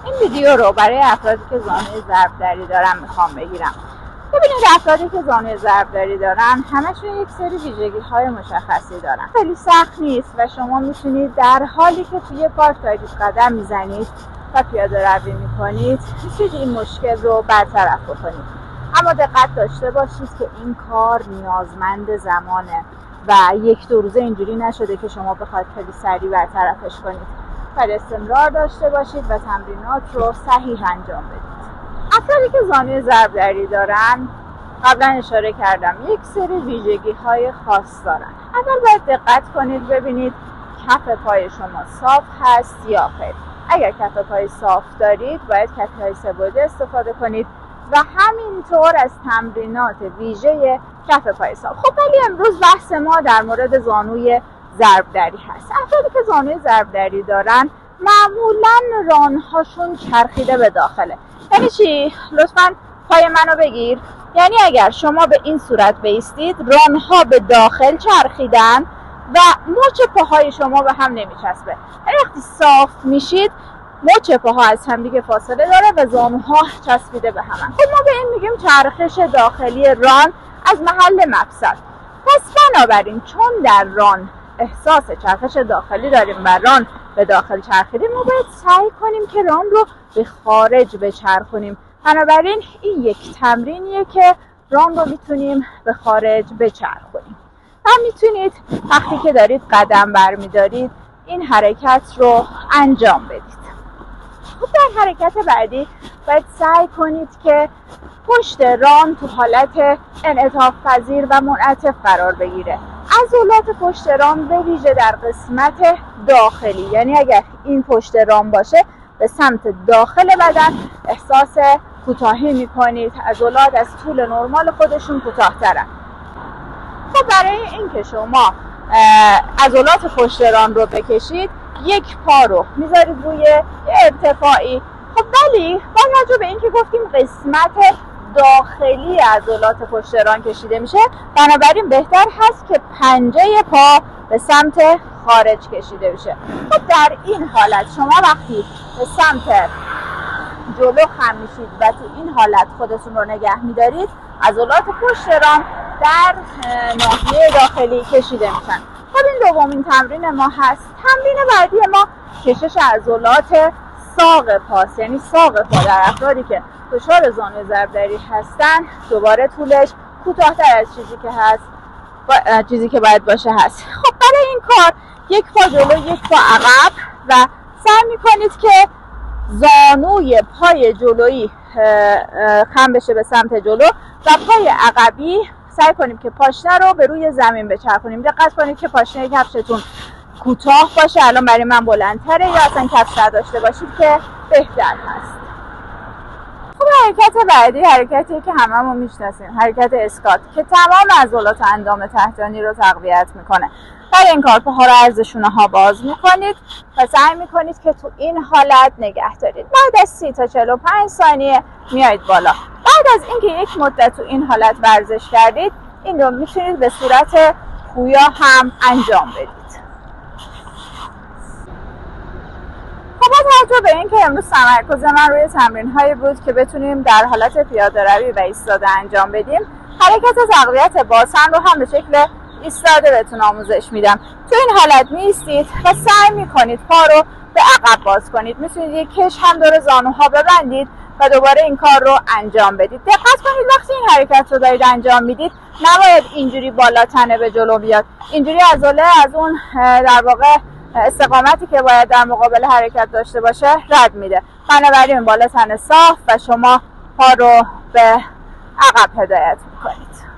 این ویدیو رو برای افرادی که زانوی ضربدری دارن میخوام بگیرم. ببینید افرادی که زانوی ضربدری دارن همشون یک سری ویژگی‌های مشخصی دارن. خیلی سخت نیست و شما میتونید در حالی که توی پارک دارید قدم میزنید و پیاده روی میکنید میتونید این مشکل رو برطرف بکنید. اما دقت داشته باشید که این کار نیازمند زمانه و یک دو روزه اینجوری نشده که شما بخواید خیلی سریع برطرفش کنید. باید استمرار داشته باشید و تمرینات رو صحیح انجام بدید. افرادی که زانوی ضربدری دارن قبلا اشاره کردم یک سری ویژگی‌های خاص دارن. اول باید دقت کنید ببینید کف پای شما صاف هست یا خیر. اگر کف پای صاف دارید باید کف‌های سه‌بعدی استفاده کنید و همینطور از تمرینات ویژه کف پای صاف. خب ولی امروز بحث ما در مورد زانوی ضربدری هست. افرادی که زانوی ضربدری دارن معمولاً رانهاشون چرخیده به داخله. یعنی چی؟ لطفاً پای منو بگیر. یعنی اگر شما به این صورت بایستید رانها به داخل چرخیدن و مچ پاهای شما به هم نمیچسبه. یعنی وقتی صاف میشید مچ پاها از هم دیگه فاصله داره و زانوها چسبیده به هم. خب ما به این میگیم چرخش داخلی ران از محل مفصل. پس بنابراین چون در ران احساس چرخش داخلی داریم و ران به داخل چرخیدیم ما باید سعی کنیم که ران رو به خارج بچرخونیم. بنابراین این یک تمرینیه که ران رو میتونیم به خارج بچرخونیم و میتونید وقتی که دارید قدم برمیدارید این حرکت رو انجام بدید. خب در حرکت بعدی باید سعی کنید که پشت ران تو حالت انعطاف پذیر و منعطف قرار بگیره. عضلات پشت ران به ویژه در قسمت داخلی، یعنی اگر این پشت ران باشه به سمت داخل بدن احساس کوتاهی میکنید. عضلات از طول نرمال خودشون کوتاه‌ترن. خب برای اینکه شما عضلات پشت ران رو بکشید یک پا رو میذارید روی ارتفاعی. خب ولی با توجه به اینکه گفتیم قسمت داخلی عضلات پشت ران کشیده میشه بنابراین بهتر هست که پنجه پا به سمت خارج کشیده بشه. خب در این حالت شما وقتی به سمت جلو خم میشید و تو این حالت خودتون رو نگه میدارید عضلات پشت ران در ناحیه داخلی کشیده میشن. خب این دومین تمرین ما هست. تمرین بعدی ما کشش عضلات ساق پاست. یعنی ساق پا در افرادی که دچار زانوی ضربدری هستن دوباره طولش کوتاه‌تر از چیزی که باید باشه هست. خب برای این کار یک پا جلو یک پا عقب و سعی میکنید که زانوی پای جلویی خم بشه به سمت جلو و پای عقبی سعی کنیم که پاشنه رو به روی زمین بچرخونیم. دقت کنید که پاشنه کفشتون کوتاه باشه. الان برای من بلندتره یا اصلا کفش نداشته باشید که بهتر هست. خب حرکت بعدی حرکتیه که هممون میشناسیم، حرکت اسکات که تمام عضلات اندام تحتانی رو تقویت میکنه. برای این کار پاها رو عرض شونه ها باز میکنید و سعی میکنید که تو این حالت نگه دارید. بعد از 30 تا 45 ثانیه میایید بالا. بعد از اینکه یک مدت تو این حالت ورزش کردید این رو میتونید به صورت پویا هم انجام بدید. خب با توجه به اینکه امروز تمرکز من روی تمرین‌هایی بود که بتونیم در حالت پیاده روی و ایستاده انجام بدیم، حرکت تقویت باسن رو هم به شکل ایستاده بهتون آموزش میدم. تو این حالت میایستید و سعی میکنید پا رو به عقب باز کنید. میتونید یک کش هم دور زانوها ببندید و دوباره این کار رو انجام بدید. دقت کنید وقتی این حرکت رو دارید انجام میدید نباید اینجوری بالا تنه به جلو بیاد. اینجوری عضله از اون در واقع استقامتی که باید در مقابل حرکت داشته باشه رد میده. بنابراین بالا تنه صاف و شما پا رو به عقب هدایت میکنید.